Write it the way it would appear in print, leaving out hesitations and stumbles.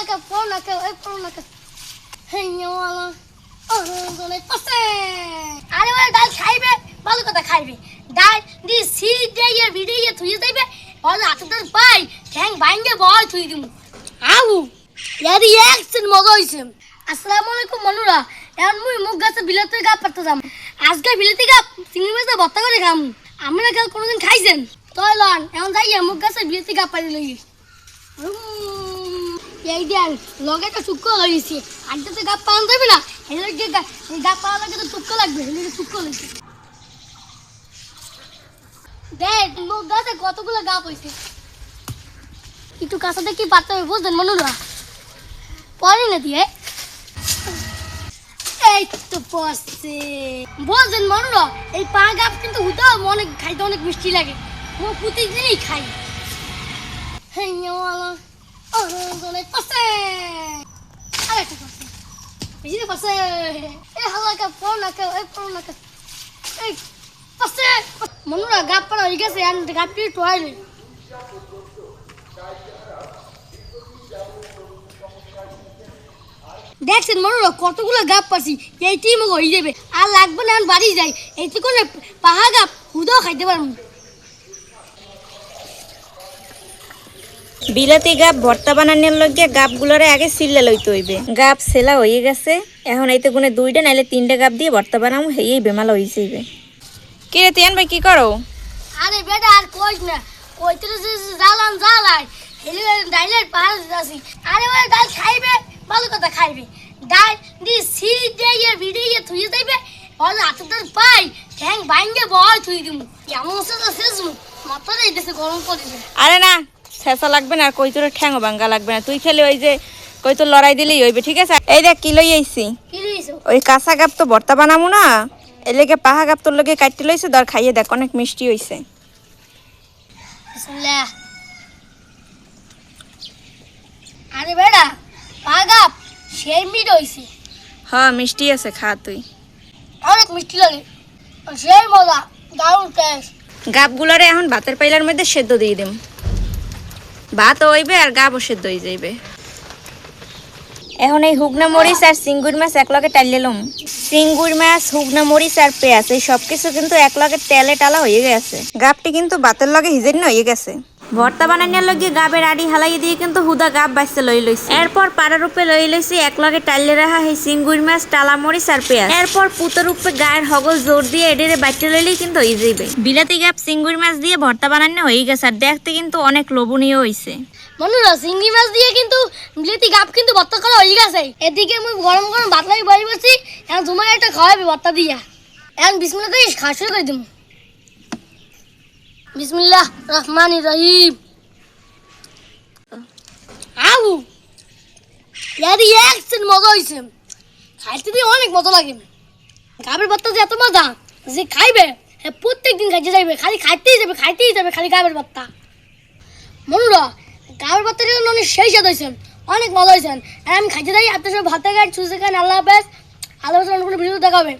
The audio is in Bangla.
হালাকা পড়নাকা ওই পড়নাকা হেইওয়ালা অরজনে পাশে আরে ওই ডাল খাইবে ভালো কথা খাইবে ডাল দি সি দে এর ভিডিও থুই যাইবে আর আতদার পাই ঠ্যাং ভাঙ্গে বয় থুই দিমু আউ ইয়াদি একসেন মজা হইছে আসসালামু আলাইকুম বন্ধুরা এখন মুই মুগ গাছে বিলাতে গা পারতে যাম আজকে বিলাতে গা চিংড়ি মাছ ভর্তা করে খাম আমরা কাল কোনদিন খাইছেন তই লন এখন যাইয়া মুগ গাছে বিলাতে গা পারি লই এই দেন লগে তো শুক্ক লইছি আড্ডাতে গা পান যাবে না হেলে গা পাওয়া লাগে তো টুক্ক লাগবে হেলে টুক্ক লাগবে দেখ মুগ গাছে কতগুলো গা পইছে একটু কাঁচাতে কি পারতে হবে বুঝলেন মনুরা পরে না দিয়ে এই তো পড়ছে বুঝলেন মনুরা এই পা গাছ কিন্তু হুতো অনেক খাইতে অনেক মিষ্টি লাগে ও প্রতিদিনই খাই হেইওয়ালা অরজনে পাশে আরেকটা পাশে বেশি না পাশে এ হালাকা পড়নাকা ওই পড়নাকা এই পাশে মনুরা গাপ পড়া হয়ে গেছে আর গাপটি টোয়াইলে দেখছেন মনুরা কতগুলো গাপ পাচ্ছি এইটাই মুখ হয়ে যাবে আর লাগবে না এখন বাড়ি যাই এইটি করে পাহা গাপ হুদাও খাইতে পারবো বিলাতি গাপ ভর্তা বানানোর লগে গাপগুলোরে আগে সিলে লইতে হইবে গাপ সেলা হয়ে গেছে এখন এইতে গুনে 2টা নাইলে 3টা গাপ দিয়ে ভর্তা বানামু হেই বেমাল হইছেইবে কি রে তিয়ান ভাই কি করো আরে বেটা আর কইস না কইতে যে জালান জালাই হেলে ডাইলেট পাহাড় যাচ্ছি আরে ওই ডাল খাইবে ভালো কথা খাইবে ডাল দি সি দে এর ভিডিও থুই যাইবে আর আতদার পাই ঠ্যাং ভাঙ্গে বয় থুই দিমু এমন তো শেষ মাথাটা এসে গরম করে দিবে আরে না শেষা লাগবে না কই তোর ঠ্যাং ভাঙ্গা লাগবে না তুই খেলে ওই যে কই তোর লড়াই দিলেই হইবে ঠিক আছে এই দেখ কি লই আইছি কি লইছো ওই কাঁচা গাপ তো ভর্তা বানামু না এর লেগে পাহা গাপ তোর লগে কাটতে লইছে দর খাইয়ে দেখ অনেক মিষ্টি হইছে বিসমিল্লাহ আরে বেটা পাগাপ সেই মিট হইছে হ্যাঁ মিষ্টি আছে খা তুই অনেক মিষ্টি লাগে সেই মজা দারুণ টেস্ট গাপগুলোরে এখন ভাতের পাইলার মধ্যে সেদ্ধ দিয়ে দিম ভাত হইবে আর গাবও সেদ্ধ হয়ে যাইবে এখন এই হুগনা মরিচ আর চিংড়ি মাছ একলগে টাইলেলাম চিংড়ি মাছ হুগনা মরিচ আর পেঁয়াজ এই সবকিছু কিন্তু একলগে তেলে টালা হয়ে গেছে গাপটি কিন্তু ভাতের লগে হিজেন হয়ে গেছে ভর্তা বানানোর লগে গাবের আড়ি হালাই দিয়ে কিন্তু হুদা গাপ বাইসে লই লইছি এরপর পাড়ার উপরে লই লইছি একলগে টাইলে রাখা এই চিংড়ি মাছ টালা মরিচ আর পেঁয়াজ এরপর পুতের উপরে গায়ের হগল জোর দিয়ে এডেরে বাইটে লইলেই কিন্তু হয়ে যাইবে বিলাতি গাপ চিংড়ি মাছ দিয়ে ভর্তা বানানো হয়ে গেছে আর দেখতে কিন্তু অনেক লোভনীয় হইছে মনুরা চিংড়ি মাছ দিয়ে কিন্তু বিলেতি গাপ কিন্তু ভর্তা করা হয়ে গেছে এদিকে আমি গরম গরম ভাত লাগি বসে বসছি এখন তোমার একটা খাওয়াবে ভর্তা দিয়া এখন বিসমিল্লাহ করে খাওয়া শুরু করে দিব বিসমিল্লাহ রহমানির রহিম আউ ইয়াদি একসেন মজা হইছে খাইতে দিয়ে অনেক মজা লাগে গাবের ভর্তা যে এত মজা যে খাইবে প্রত্যেক দিন খাইতে যাইবে খালি খাইতেই যাবে খালি গাবের ভর্তা মনুরা গাবের ভর্তা অনেক সেই স্বাদ হয়েছে অনেক মজা হয়েছে আর আমি খাইতে যাই আপনার সব ভাতে গাছ ছুঁচে খান আল্লাহ হাফেজ অন্য কোনো ভিডিও দেখাবে।